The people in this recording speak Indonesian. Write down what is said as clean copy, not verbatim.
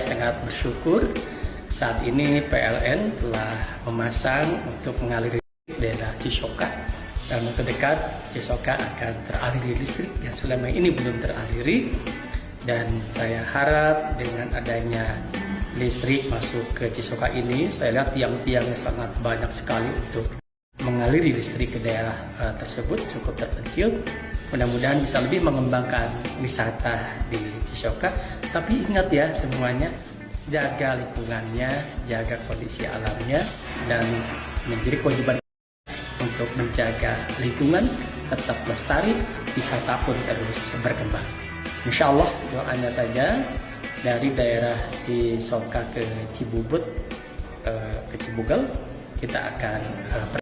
sangat bersyukur saat ini PLN telah memasang untuk mengaliri daerah Cisoka. Dalam waktu dekat Cisoka akan teraliri listrik yang selama ini belum teraliri, dan saya harap dengan adanya listrik masuk ke Cisoka ini, saya lihat tiang-tiangnya sangat banyak sekali untuk mengaliri listrik ke daerah tersebut cukup terpencil. Mudah-mudahan bisa lebih mengembangkan wisata di Cisoka. Tapi ingat ya semuanya, jaga lingkungannya, jaga kondisi alamnya, dan menjadi kewajiban untuk menjaga lingkungan tetap lestari, wisata pun terus berkembang. Insya Allah doanya saja dari daerah Cisoka ke Cibubut ke Cibugal kita akan